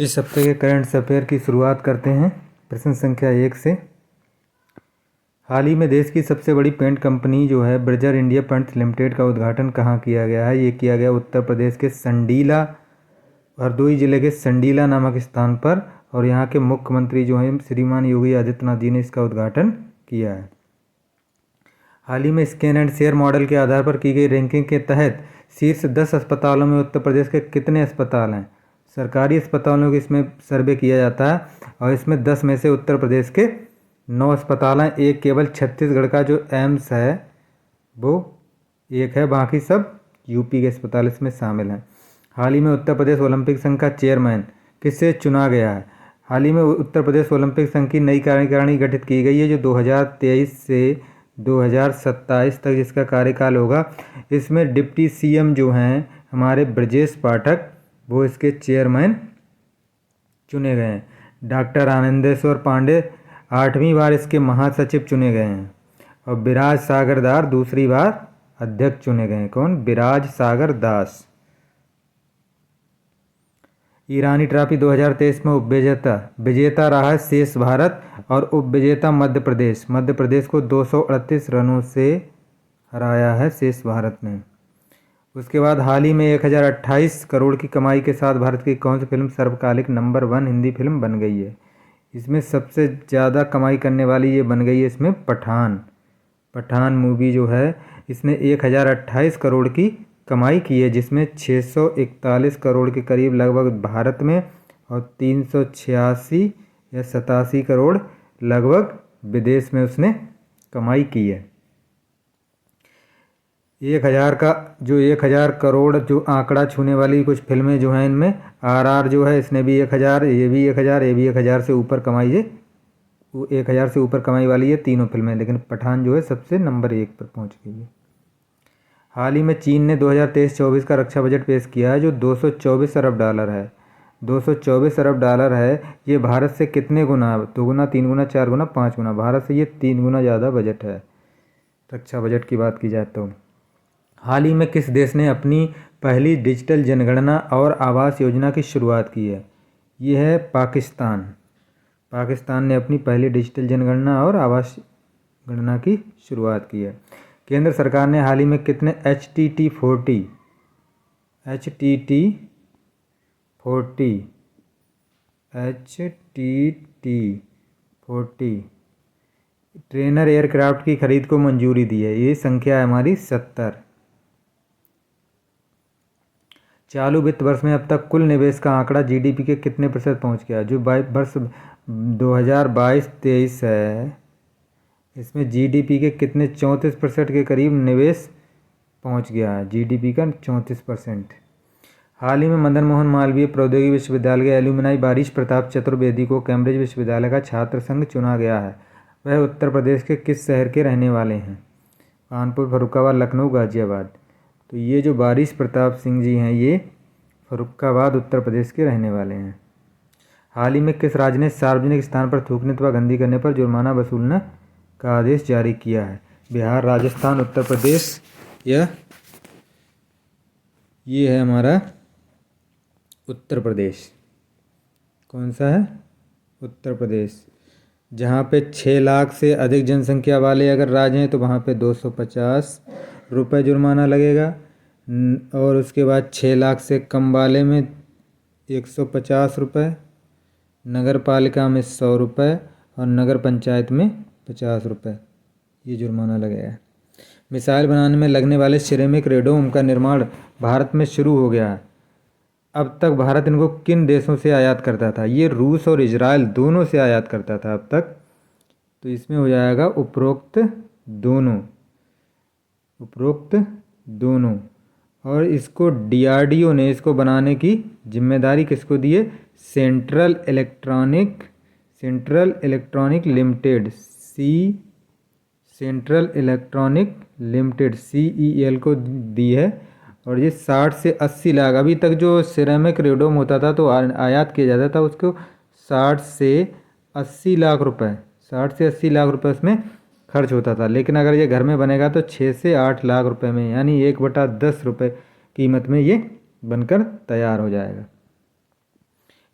इस हफ्ते के करंट अफेयर की शुरुआत करते हैं प्रश्न संख्या 1 से। हाल ही में देश की सबसे बड़ी पेंट कंपनी जो है बर्जर इंडिया पेंट्स लिमिटेड का उद्घाटन कहाँ किया गया है? ये किया गया उत्तर प्रदेश के संडीला, हरदोई जिले के संडीला नामक स्थान पर, और यहाँ के मुख्यमंत्री जो हैं श्रीमान योगी आदित्यनाथ जी ने इसका उद्घाटन किया है। हाल ही में स्कैन एंड शेयर मॉडल के आधार पर की गई रैंकिंग के तहत शीर्ष 10 अस्पतालों में उत्तर प्रदेश के कितने अस्पताल हैं? सरकारी अस्पतालों के इसमें सर्वे किया जाता है और इसमें 10 में से उत्तर प्रदेश के 9 अस्पताल हैं। एक केवल छत्तीसगढ़ का जो एम्स है वो एक है, बाकी सब यूपी के अस्पताल इसमें शामिल हैं। हाल ही में उत्तर प्रदेश ओलंपिक संघ का चेयरमैन किससे चुना गया है? हाल ही में उत्तर प्रदेश ओलंपिक संघ की नई कार्यकारिणी गठित की गई है जो 2023 से 2027 तक जिसका कार्यकाल होगा। इसमें डिप्टी सीएम जो हैं हमारे ब्रजेश पाठक वो इसके चेयरमैन चुने गए हैं। डॉक्टर आनंदेश्वर पांडे 8वीं बार इसके महासचिव चुने गए हैं और विराज सागर दास दूसरी बार अध्यक्ष चुने गए हैं। कौन? विराज सागर दास। ईरानी ट्रॉफी 2023 में विजेता रहा शेष भारत और उपविजेता मध्य प्रदेश। मध्य प्रदेश को 238 रनों से हराया है शेष भारत ने। उसके बाद हाल ही में 1028 करोड़ की कमाई के साथ भारत की कौन सी फिल्म सर्वकालिक नंबर 1 हिंदी फिल्म बन गई है? इसमें सबसे ज़्यादा कमाई करने वाली ये बन गई है इसमें पठान मूवी जो है इसने 1028 करोड़ की कमाई की है, जिसमें 641 करोड़ के करीब लगभग भारत में और 386 या 87 करोड़ लगभग विदेश में उसने कमाई की है। 1000 करोड़ जो आंकड़ा छूने वाली कुछ फिल्में जो हैं इनमें आरआर जो है इसने भी 1000, ये भी 1000, ये भी 1000 से ऊपर कमाई है। वो 1000 से ऊपर कमाई वाली है तीनों फिल्में, लेकिन पठान जो है सबसे नंबर 1 पर पहुंच गई है। हाल ही में चीन ने 2023-24 का रक्षा बजट पेश किया है जो 224 अरब डॉलर है। 224 अरब डॉलर है। ये भारत से कितने गुना? 2 गुना, 3 गुना, 4 गुना, 5 गुना। भारत से ये 3 गुना ज़्यादा बजट है रक्षा बजट की बात की जाए तो। हाल ही में किस देश ने अपनी पहली डिजिटल जनगणना और आवास योजना की शुरुआत की है? ये है पाकिस्तान। पाकिस्तान ने अपनी पहली डिजिटल जनगणना और आवास गणना की शुरुआत की है। केंद्र सरकार ने हाल ही में कितने HTT 40 ट्रेनर एयरक्राफ्ट की खरीद को मंजूरी दी है? ये संख्या है हमारी 70। चालू वित्त वर्ष में अब तक कुल निवेश का आंकड़ा GDP के कितने प्रतिशत पहुंच गया? जो वर्ष 2022-23 है इसमें GDP के कितने 34% के करीब निवेश पहुंच गया है। GDP का 34%। हाल ही में मदन मोहन मालवीय प्रौद्योगिकी विश्वविद्यालय के एल्यूमिनाई बारिश प्रताप चतुर्वेदी को कैम्ब्रिज विश्वविद्यालय का छात्र संघ चुना गया है। वह उत्तर प्रदेश के किस शहर के रहने वाले हैं? कानपुर, फर्रुखाबाद, लखनऊ, गाजियाबाद। तो ये जो बारिश प्रताप सिंह जी हैं ये फर्रुखाबाद उत्तर प्रदेश के रहने वाले हैं। हाल ही में किस राज्य ने सार्वजनिक स्थान पर थूकने अथवा गंदगी करने पर जुर्माना वसूलने का आदेश जारी किया है? बिहार, राजस्थान, उत्तर प्रदेश या ये है हमारा उत्तर प्रदेश। कौन सा है? उत्तर प्रदेश। जहाँ पे 6 लाख से अधिक जनसंख्या वाले अगर राज्य हैं तो वहाँ पे 250 रुपये जुर्माना लगेगा और उसके बाद 6 लाख से कम वाले में 150 रुपये, नगर पालिका में 100 रुपये और नगर पंचायत में 50 रुपये ये जुर्माना लगेगा। मिसाइल बनाने में लगने वाले सिरेमिक रेडोम का निर्माण भारत में शुरू हो गया है। अब तक भारत इनको किन देशों से आयात करता था? ये रूस और इजराइल दोनों से आयात करता था अब तक। तो इसमें हो जाएगा उपरोक्त दोनों। और इसको DRDO ने इसको बनाने की जिम्मेदारी किसको दी है? सेंट्रल इलेक्ट्रॉनिक लिमिटेड CEL को दी है। और ये 60 से 80 लाख, अभी तक जो सिरेमिक रेडोम होता था तो आयात किया जाता था उसको 60 से 80 लाख रुपए उसमें खर्च होता था। लेकिन अगर ये घर में बनेगा तो 6 से 8 लाख रुपए में, यानी 1/10 रुपये कीमत में ये बनकर तैयार हो जाएगा।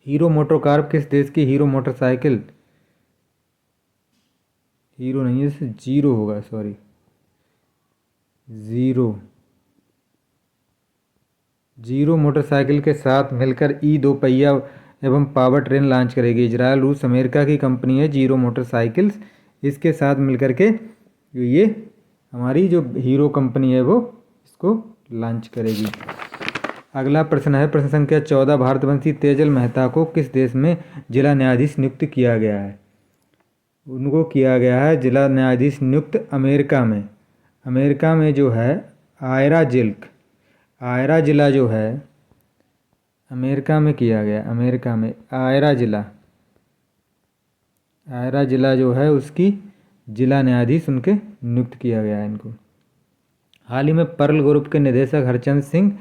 हीरो मोटोकार किस देश की हीरो मोटरसाइकिल, हीरो नहीं है, इससे जीरो होगा, सॉरी, जीरो मोटरसाइकिल के साथ मिलकर ई दो पहिया एवं पावर ट्रेन लॉन्च करेगी। इजरायल रूस अमेरिका की कंपनी है जीरो मोटरसाइकिल्स, इसके साथ मिलकर के ये हमारी जो हीरो कंपनी है वो इसको लॉन्च करेगी। अगला प्रश्न है प्रश्न संख्या 14, भारतवंशी तेजल मेहता को किस देश में जिला न्यायाधीश नियुक्त किया गया है। उनको किया गया है जिला न्यायाधीश नियुक्त अमेरिका में। अमेरिका में जो है आयरा जिला जो है अमेरिका में किया गया। अमेरिका में आयरा जिला जो है उसकी जिला न्यायाधीश उनके नियुक्त किया गया है इनको। हाल ही में पर्ल ग्रुप के निदेशक हरचंद सिंह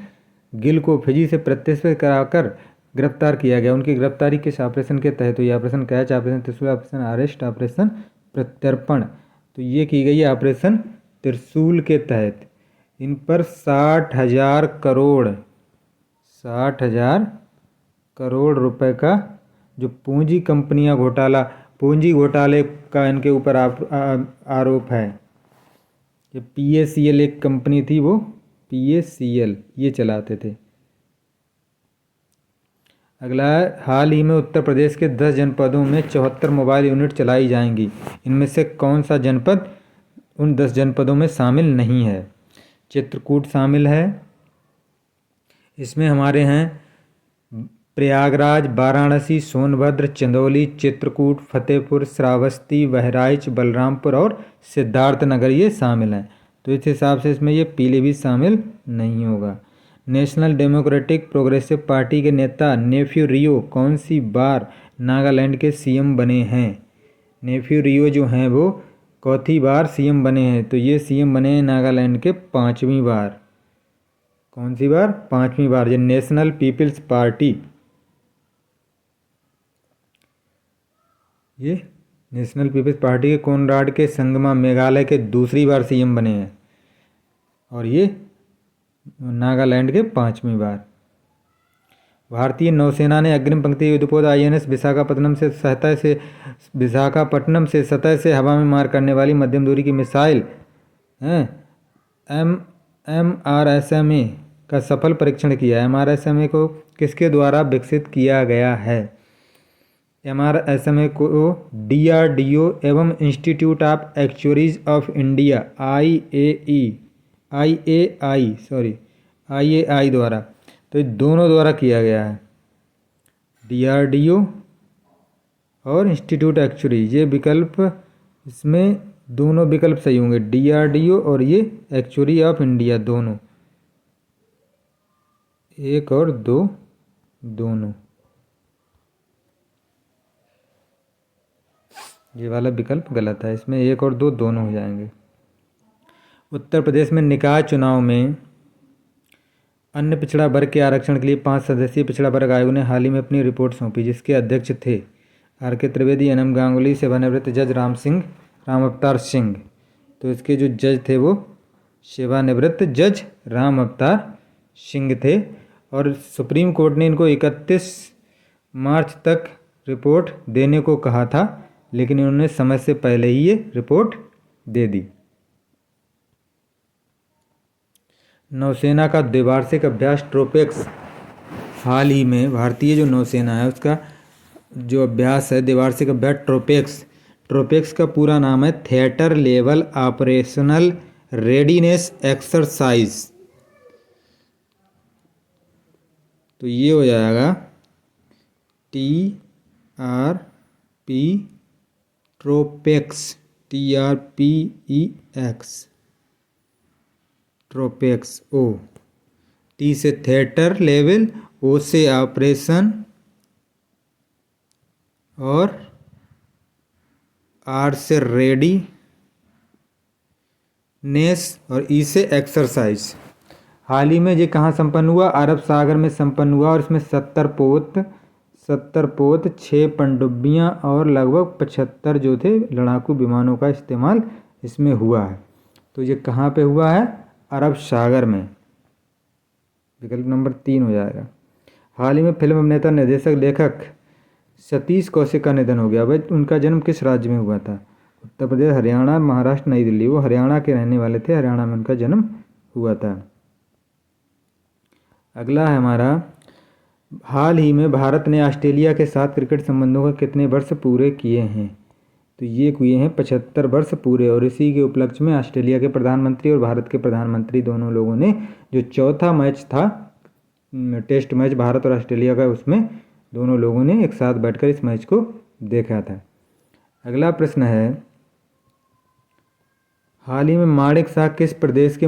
गिल को फिजी से प्रत्यर्पण कराकर गिरफ्तार किया गया। उनकी गिरफ्तारी किस ऑपरेशन के तहत हुई। ऑपरेशन कैच, ऑपरेशन त्रिशूल, ऑपरेशन अरेस्ट, ऑपरेशन प्रत्यर्पण। तो ये की गई है ऑपरेशन त्रिशूल के तहत। इन पर 60,000 करोड़ रुपए का जो पूंजी घोटाले का इनके ऊपर आरोप है। ये PACL एक कंपनी थी, वो PACL ये चलाते थे। अगला है हाल ही में उत्तर प्रदेश के 10 जनपदों में 74 मोबाइल यूनिट चलाई जाएंगी। इनमें से कौन सा जनपद उन 10 जनपदों में शामिल नहीं है। चित्रकूट शामिल है, इसमें हमारे हैं प्रयागराज, वाराणसी, सोनभद्र, चंदौली, चित्रकूट, फतेहपुर, श्रावस्ती, बहराइच, बलरामपुर और सिद्धार्थनगर ये शामिल हैं। तो इस हिसाब से इसमें ये पीलीभीत शामिल नहीं होगा। नेशनल डेमोक्रेटिक प्रोग्रेसिव पार्टी के नेता नेफ्यू रियो कौन सी बार नागालैंड के CM बने हैं। नेफ्यू रियो जो हैं वो चौथी बार CM बने हैं। तो ये CM बने हैं नागालैंड के 5वीं बार। कौन सी बार, 5वीं बार। ये नेशनल पीपल्स पार्टी, ये नेशनल पीपल्स पार्टी के कोनराड के संगमा मेघालय के दूसरी बार CM बने हैं और ये नागालैंड के 5वीं बार। भारतीय नौसेना ने अग्रिम पंक्ति युद्धपोत INS विशाखापट्टनम से सतह से हवा में मार करने वाली मध्यम दूरी की मिसाइल MRSMA का सफल परीक्षण किया है। MRSMA को किसके द्वारा विकसित किया गया है। MRSMA को DRDO एवं institute of actuaries of India IAI द्वारा, तो दोनों द्वारा किया गया है। DRDO और इंस्टीट्यूट एक्चुअरी, ये विकल्प, इसमें दोनों विकल्प सही होंगे, DRDO और ये एक्चुअरी ऑफ इंडिया, दोनों, 1 और 2 दोनों। ये वाला विकल्प गलत है, इसमें 1 और 2 दोनों हो जाएंगे। उत्तर प्रदेश में निकाय चुनाव में अन्य पिछड़ा वर्ग के आरक्षण के लिए 5 सदस्यीय पिछड़ा वर्ग आयोग ने हाल ही में अपनी रिपोर्ट सौंपी, जिसके अध्यक्ष थे RK त्रिवेदी, NM गांगुली, सेवानिवृत्त जज राम अवतार सिंह। तो इसके जो जज थे वो सेवानिवृत्त जज राम अवतार सिंह थे और सुप्रीम कोर्ट ने इनको 31 मार्च तक रिपोर्ट देने को कहा था, लेकिन इन्होंने समय से पहले ही ये रिपोर्ट दे दी। नौसेना का द्विवार्षिक अभ्यास ट्रोपेक्स, हाल ही में भारतीय जो नौसेना है उसका जो अभ्यास है द्विवार्षिक अभ्यास ट्रोपेक्स का पूरा नाम है theatre level operational readiness exercise. तो ये हो जाएगा TRP ट्रोपेक्स, TRPEX ट्रोपेक्स। T से थिएटर लेवल, O से ऑपरेशन और R से रेडीनेस और E से एक्सरसाइज। हाल ही में ये कहाँ संपन्न हुआ, अरब सागर में संपन्न हुआ और इसमें 70 पोत 6 पनडुब्बियाँ और लगभग 75 जो थे लड़ाकू विमानों का इस्तेमाल इसमें हुआ है। तो ये कहाँ पे हुआ है, अरब सागर में। विकल्प नंबर 3 हो जाएगा। हाल ही में फिल्म अभिनेता निर्देशक लेखक सतीश कौशिक का निधन हो गया। वह उनका जन्म किस राज्य में हुआ था? उत्तर प्रदेश, हरियाणा, महाराष्ट्र, नई दिल्ली। वो हरियाणा के रहने वाले थे, हरियाणा में उनका जन्म हुआ था। अगला है हमारा, हाल ही में भारत ने ऑस्ट्रेलिया के साथ क्रिकेट संबंधों का कितने वर्ष पूरे किए हैं? तो ये हुए हैं 75 वर्ष पूरे। और इसी के उपलक्ष्य में ऑस्ट्रेलिया के प्रधानमंत्री और भारत के प्रधानमंत्री दोनों लोगों ने जो चौथा मैच था, टेस्ट मैच भारत और ऑस्ट्रेलिया का, उसमें दोनों लोगों ने एक साथ बैठकर इस मैच को देखा था। अगला प्रश्न है, हाल ही में माणिक शाह किस प्रदेश के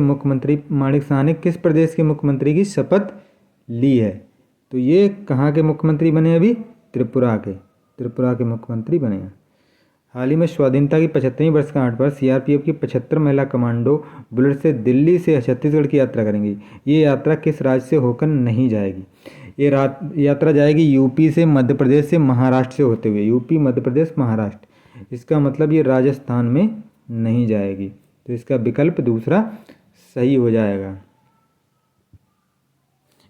मुख्यमंत्री की शपथ ली है? तो ये कहाँ के मुख्यमंत्री बने? अभी त्रिपुरा के मुख्यमंत्री बने हैं। हाल ही में स्वाधीनता की 75वीं वर्षगांठ पर सीआरपीएफ की 75 महिला कमांडो बुलेट से दिल्ली से छत्तीसगढ़ की यात्रा करेंगी। ये यात्रा किस राज्य से होकर नहीं जाएगी? ये यात्रा जाएगी यूपी से, मध्य प्रदेश से, महाराष्ट्र से होते हुए। यूपी, मध्य प्रदेश, महाराष्ट्र। इसका मतलब ये राजस्थान में नहीं जाएगी, तो इसका विकल्प दूसरा सही हो जाएगा।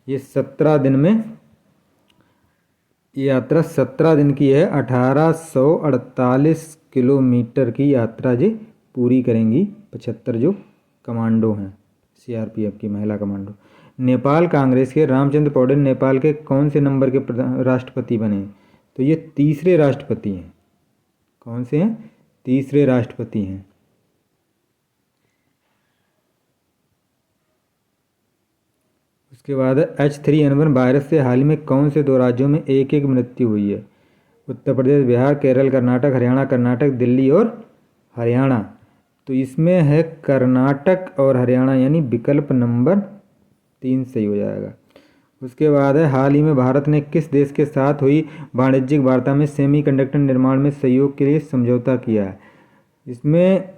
ये 17 दिन में, यात्रा 17 दिन की है। 1848 किलोमीटर की यात्रा जी पूरी करेंगी 75 जो कमांडो हैं, सीआरपीएफ की महिला कमांडो। नेपाल कांग्रेस के रामचंद्र पौडेल नेपाल के कौन से नंबर के राष्ट्रपति बने? तो ये तीसरे राष्ट्रपति हैं। कौन से हैं? तीसरे राष्ट्रपति हैं। उसके बाद H3N1 वायरस से हाल ही में कौन से 2 राज्यों में एक मृत्यु हुई है? उत्तर प्रदेश, बिहार, केरल, कर्नाटक, हरियाणा, दिल्ली और हरियाणा। तो इसमें है कर्नाटक और हरियाणा, यानी विकल्प नंबर 3 सही हो जाएगा। उसके बाद है, हाल ही में भारत ने किस देश के साथ हुई वाणिज्यिक वार्ता में सेमीकंडक्टर निर्माण में सहयोग के लिए समझौता किया है? इसमें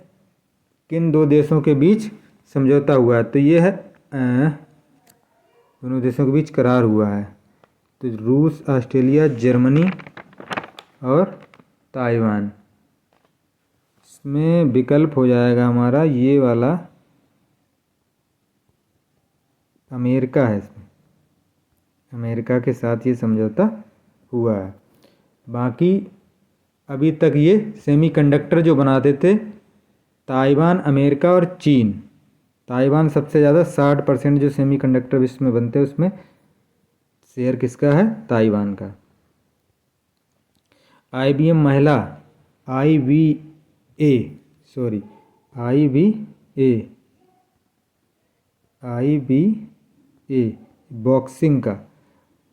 किन 2 देशों के बीच समझौता हुआ है? तो ये है, दोनों देशों के बीच करार हुआ है। तो रूस, ऑस्ट्रेलिया, जर्मनी और ताइवान। इसमें विकल्प हो जाएगा हमारा ये वाला, अमेरिका है। इसमें अमेरिका के साथ ये समझौता हुआ है। बाकी अभी तक ये सेमीकंडक्टर जो बनाते थे ताइवान, अमेरिका और चीन। ताइवान सबसे ज़्यादा, 60% जो सेमीकंडक्टर विश्व में बनते हैं उसमें शेयर किसका है? ताइवान का। IBM महिला IBA बॉक्सिंग का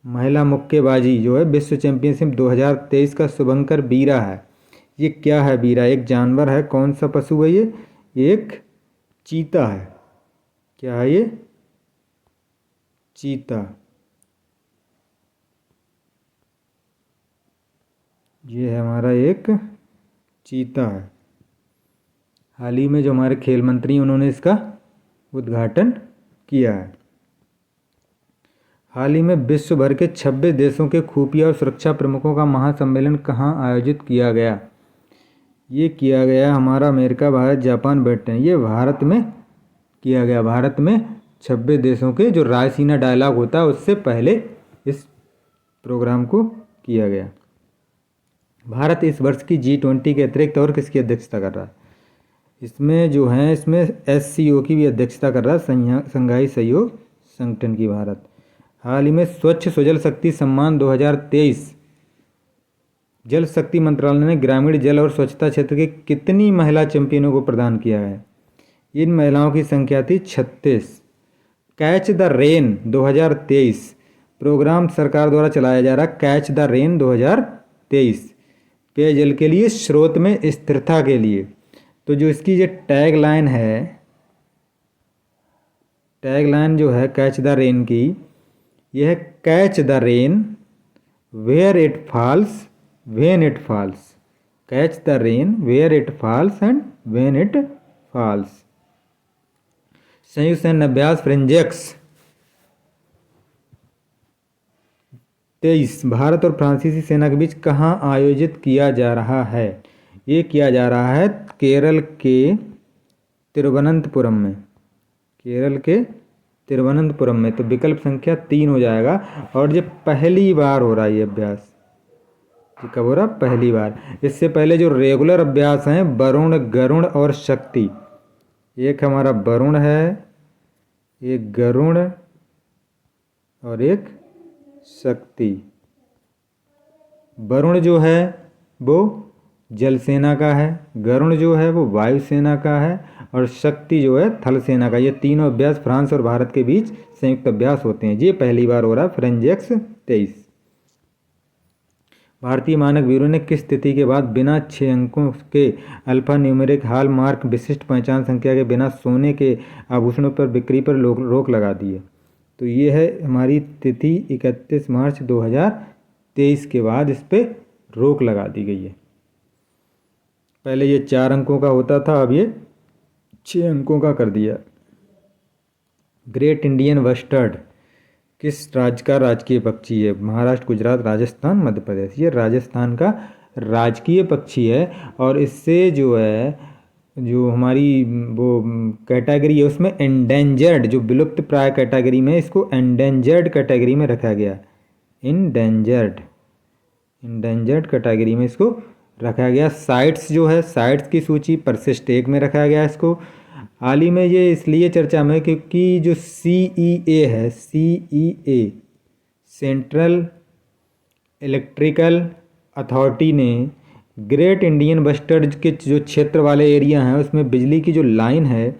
महिला मुक्केबाजी जो है विश्व चैंपियनशिप 2023 का शुभंकर बीरा है। ये क्या है? बीरा एक जानवर है। कौन सा पशु है ये? एक चीता है। क्या है ये? चीता। ये है हमारा एक चीता है। हाल ही में जो हमारे खेल मंत्री हैं उन्होंने इसका उद्घाटन किया है। हाल ही में विश्व भर के 26 देशों के खुफिया और सुरक्षा प्रमुखों का महासम्मेलन कहाँ आयोजित किया गया? ये किया गया हमारा अमेरिका, भारत, जापान, ब्रिटेन। ये भारत में किया गया। भारत में 26 देशों के जो रायसीना डायलॉग होता है उससे पहले इस प्रोग्राम को किया गया। भारत इस वर्ष की G20 के अतिरिक्त और किसकी अध्यक्षता कर रहा है? इसमें जो है, इसमें SCO की भी अध्यक्षता कर रहा है, संघाई सहयोग संगठन की भारत। हाल ही में स्वच्छ सुजल शक्ति सम्मान 2023 जल शक्ति मंत्रालय ने ग्रामीण जल और स्वच्छता क्षेत्र के कितनी महिला चैंपियनों को प्रदान किया है? इन महिलाओं की संख्या थी 36। कैच द रेन 2023 प्रोग्राम सरकार द्वारा चलाया जा रहा कैच द रेन 2023 पेयजल के लिए, स्रोत में स्थिरता के लिए। तो जो इसकी जो टैग लाइन है, टैग लाइन जो है कैच द रेन की, यह है catch the rain where it falls when it falls. Catch the rain where it falls and when it falls. संयुक्त सैन्य अभ्यास फ्रेंजेक्स 23 भारत और फ्रांसीसी सेना के बीच कहाँ आयोजित किया जा रहा है? ये किया जा रहा है केरल के तिरुवनंतपुरम में। केरल के तिरुवनंतपुरम में। तो विकल्प संख्या 3 हो जाएगा। और ये पहली बार हो रहा है ये अभ्यास, ये कब हो रहा? पहली बार। इससे पहले जो रेगुलर अभ्यास हैं वरुण, गरुण और शक्ति, एक हमारा वरुण है, एक गरुण और एक शक्ति। वरुण जो है वो जल सेना का है, गरुण जो है वो वायुसेना का है और शक्ति जो है थल सेना का। ये तीनों अभ्यास फ्रांस और भारत के बीच संयुक्त अभ्यास होते हैं। ये पहली बार हो रहा है फ्रेंजेक्स 23। भारतीय मानक ब्यूरो ने किस तिथि के बाद बिना 6 अंकों के अल्फा न्यूमेरिक हॉल मार्क विशिष्ट पहचान संख्या के बिना सोने के आभूषणों पर बिक्री पर रोक लगा दी है? तो ये है हमारी तिथि 31 मार्च 2023 के बाद इस पर रोक लगा दी गई है। पहले ये 4 अंकों का होता था, अब ये 6 अंकों का कर दिया। ग्रेट इंडियन बस्टर्ड किस राज्य का राजकीय पक्षी है? महाराष्ट्र, गुजरात, राजस्थान, मध्य प्रदेश। ये राजस्थान का राजकीय पक्षी है और इससे जो है जो हमारी वो कैटेगरी है उसमें एंडेंजर्ड, जो विलुप्त प्राय कैटेगरी में, इसको एंडेंजर्ड कैटेगरी में रखा गया। एंडेंजर्ड कैटेगरी में इसको रखा गया। साइट्स जो है, साइट्स की सूची परिशिष्ट 1 में रखा गया इसको। हाल ही में ये इसलिए चर्चा में क्योंकि जो CEA है, CEA सेंट्रल इलेक्ट्रिकल अथॉरिटी ने ग्रेट इंडियन बस्टर्ड के जो क्षेत्र वाले एरिया हैं उसमें बिजली की जो लाइन है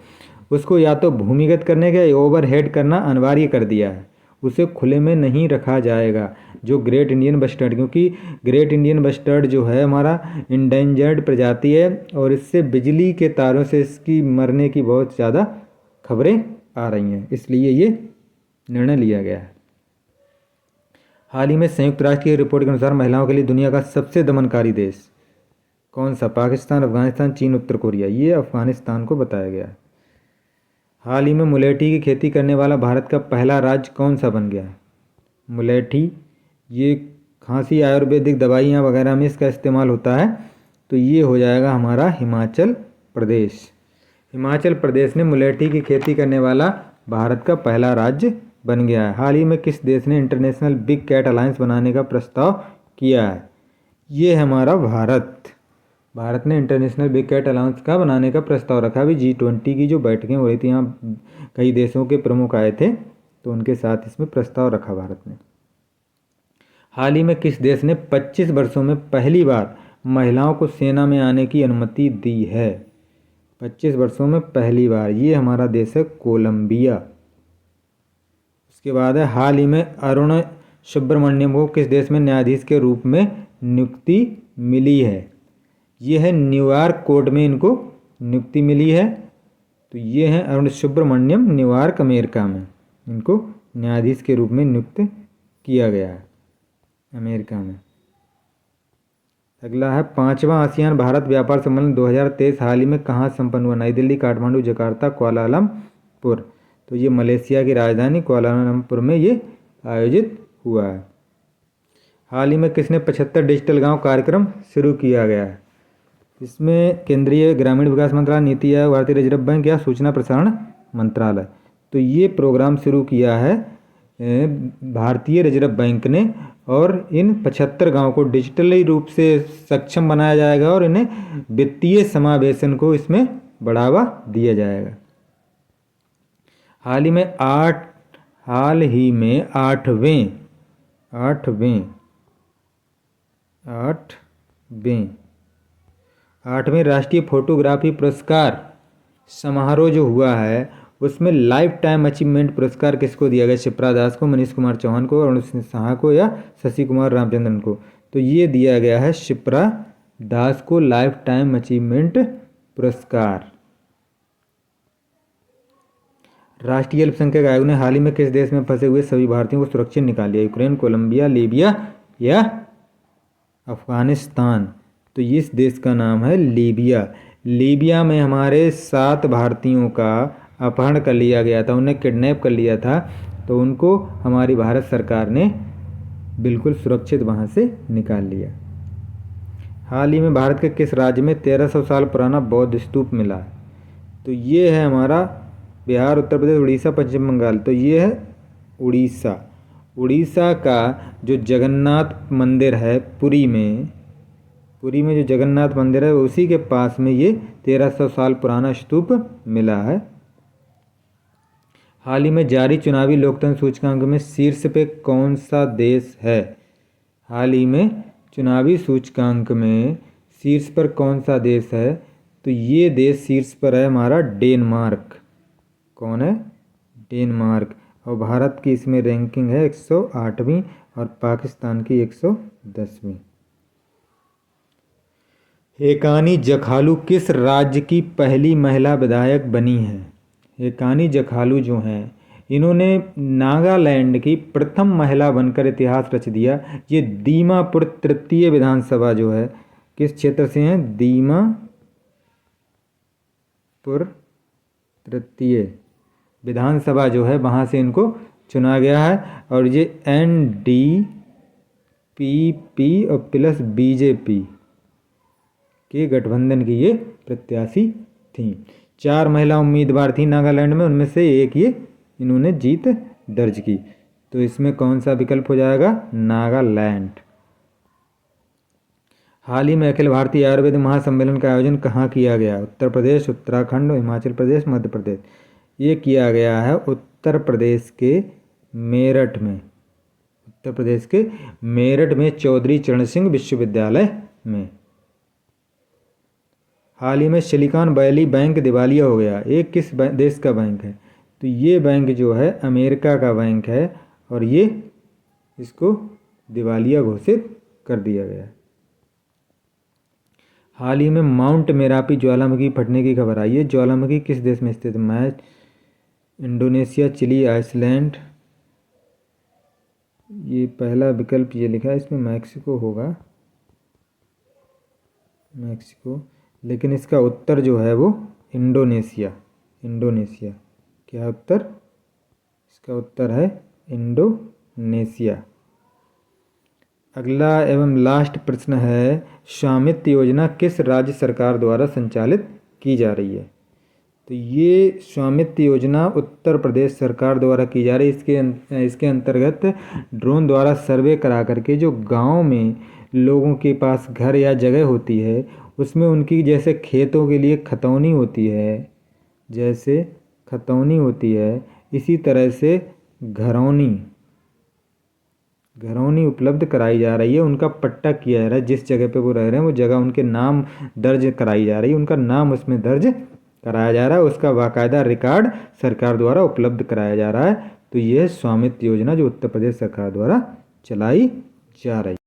उसको या तो भूमिगत करने का या ओवरहेड करना अनिवार्य कर दिया है। उसे खुले में नहीं रखा जाएगा जो ग्रेट इंडियन बस्टर्ड, क्योंकि ग्रेट इंडियन बस्टर्ड जो है हमारा इंडेंजर्ड प्रजाति है और इससे बिजली के तारों से इसकी मरने की बहुत ज़्यादा खबरें आ रही हैं, इसलिए ये निर्णय लिया गया है। हाल ही में संयुक्त राष्ट्र की रिपोर्ट के अनुसार महिलाओं के लिए दुनिया का सबसे दमनकारी देश कौन सा? पाकिस्तान, अफगानिस्तान, चीन, उत्तर कोरिया। ये अफगानिस्तान को बताया गया है। हाल ही में मुलेठी की खेती करने वाला भारत का पहला राज्य कौन सा बन गया है? मुलेठी ये खांसी आयुर्वेदिक दवाइयाँ वगैरह में इसका इस्तेमाल होता है, तो ये हो जाएगा हमारा हिमाचल प्रदेश। हिमाचल प्रदेश ने मुलेठी की खेती करने वाला भारत का पहला राज्य बन गया है। हाल ही में किस देश ने इंटरनेशनल बिग कैट अलायंस बनाने का प्रस्ताव किया है? ये हमारा भारत ने इंटरनेशनल बिग कैट अलायंस का बनाने का प्रस्ताव रखा। अभी G20 की जो बैठकें हो रही थी, यहाँ कई देशों के प्रमुख आए थे, तो उनके साथ इसमें प्रस्ताव रखा भारत ने। हाल ही में किस देश ने 25 वर्षों में पहली बार महिलाओं को सेना में आने की अनुमति दी है? 25 वर्षों में पहली बार, ये हमारा देश है कोलंबिया। उसके बाद है हाल ही में अरुण सुब्रमण्यम को किस देश में न्यायाधीश के रूप में नियुक्ति मिली है? ये है न्यूयॉर्क कोर्ट में इनको नियुक्ति मिली है। तो ये हैं अरुण सुब्रमण्यम, न्यूयॉर्क अमेरिका में इनको न्यायाधीश के रूप में नियुक्त किया गया है अमेरिका में। अगला है 5वां आसियान भारत व्यापार सम्मेलन 2023 हाल ही में कहाँ संपन्न हुआ? नई दिल्ली, काठमांडू, जकार्ता, कुआलालंपुर। तो ये मलेशिया की राजधानी कुआलालंपुर में ये आयोजित हुआ है। हाल ही में किसने 75 डिजिटल गांव कार्यक्रम शुरू किया गया है? इसमें केंद्रीय ग्रामीण विकास मंत्रालय, नीति आयोग, भारतीय रिजर्व बैंक या सूचना प्रसारण मंत्रालय। तो ये प्रोग्राम शुरू किया है भारतीय रिजर्व बैंक ने और इन 75 गांव को डिजिटली रूप से सक्षम बनाया जाएगा और इन्हें वित्तीय समावेशन को इसमें बढ़ावा दिया जाएगा। हाल ही में 8वें राष्ट्रीय फोटोग्राफी पुरस्कार समारोह जो हुआ है उसमें लाइफ टाइम अचीवमेंट पुरस्कार किसको दिया गया? शिप्रा दास को, मनीष कुमार चौहान को, अरुण सिंह साहा को या शशि कुमार रामचंद्रन को? तो ये दिया गया है शिप्रा दास को लाइफ टाइम अचीवमेंट पुरस्कार। राष्ट्रीय अल्पसंख्यक आयोग ने हाल ही में किस देश में फंसे हुए सभी भारतीयों को सुरक्षित निकाल लिया? यूक्रेन, कोलंबिया, लीबिया या अफगानिस्तान? तो इस देश का नाम है लीबिया। लीबिया में हमारे 7 भारतीयों का अपहरण कर लिया गया था, उन्हें किडनैप कर लिया था, तो उनको हमारी भारत सरकार ने बिल्कुल सुरक्षित वहाँ से निकाल लिया। हाल ही में भारत के किस राज्य में 1300 साल पुराना बौद्ध स्तूप मिला? तो ये है हमारा बिहार, उत्तर प्रदेश, उड़ीसा, पश्चिम बंगाल। तो ये है उड़ीसा। उड़ीसा का जो जगन्नाथ मंदिर है पुरी में जो जगन्नाथ मंदिर है उसी के पास में ये 1300 साल पुराना स्तूप मिला है। हाल ही में जारी चुनावी लोकतंत्र सूचकांक में शीर्ष पे कौन सा देश है? हाल ही में चुनावी सूचकांक में शीर्ष पर कौन सा देश है? तो ये देश शीर्ष पर है हमारा डेनमार्क। कौन है? डेनमार्क। और भारत की इसमें रैंकिंग है 108वीं और पाकिस्तान की 110वीं। हेकानी जखालू किस राज्य की पहली महिला विधायक बनी है? हेकानी जखालू जो हैं इन्होंने नागालैंड की प्रथम महिला बनकर इतिहास रच दिया। ये दीमापुर तृतीय विधानसभा जो है किस क्षेत्र से हैं? दीमापुर तृतीय विधानसभा जो है वहाँ से इनको चुना गया है। और ये NDPP और प्लस BJP के गठबंधन की ये प्रत्याशी थीं। 4 महिला उम्मीदवार थीं नागालैंड में, उनमें से एक ये इन्होंने जीत दर्ज की। तो इसमें कौन सा विकल्प हो जाएगा? नागालैंड। हाल ही में अखिल भारतीय आयुर्वेद महासम्मेलन का आयोजन कहाँ किया गया? उत्तर प्रदेश, उत्तराखंड, हिमाचल प्रदेश, मध्य प्रदेश। ये किया गया है उत्तर प्रदेश के मेरठ में। उत्तर प्रदेश के मेरठ में चौधरी चरण सिंह विश्वविद्यालय में। हाल ही में सिलिकॉन वैली बैंक दिवालिया हो गया। ये किस देश का बैंक है? तो ये बैंक जो है अमेरिका का बैंक है और ये इसको दिवालिया घोषित कर दिया गया है। हाल ही में माउंट मेरापी ज्वालामुखी फटने की खबर आई है। ज्वालामुखी किस देश में स्थित है? Indonesia, Chile, Iceland. ये पहला विकल्प ये लिखा है, इसमें मैक्सिको होगा, मैक्सिको। लेकिन इसका उत्तर जो है वो इंडोनेशिया। इंडोनेशिया क्या उत्तर? इसका उत्तर है इंडोनेशिया। अगला एवं लास्ट प्रश्न है, स्वामित्व योजना किस राज्य सरकार द्वारा संचालित की जा रही है? तो ये स्वामित्व योजना उत्तर प्रदेश सरकार द्वारा की जा रही है। इसके अंतर्गत ड्रोन द्वारा सर्वे करा करके जो गांव में लोगों के पास घर या जगह होती है उसमें उनकी जैसे खेतों के लिए खतौनी होती है, जैसे खतौनी होती है, इसी तरह से घरौनी उपलब्ध कराई जा रही है। उनका पट्टा किया जा रहा है, जिस जगह पे वो रह रहे हैं वो जगह उनके नाम दर्ज कराई जा रही है, उनका नाम उसमें दर्ज कराया जा रहा है, उसका बाकायदा रिकॉर्ड सरकार द्वारा उपलब्ध कराया जा रहा है। तो यह स्वामित्व योजना जो उत्तर प्रदेश सरकार द्वारा चलाई जा रही है।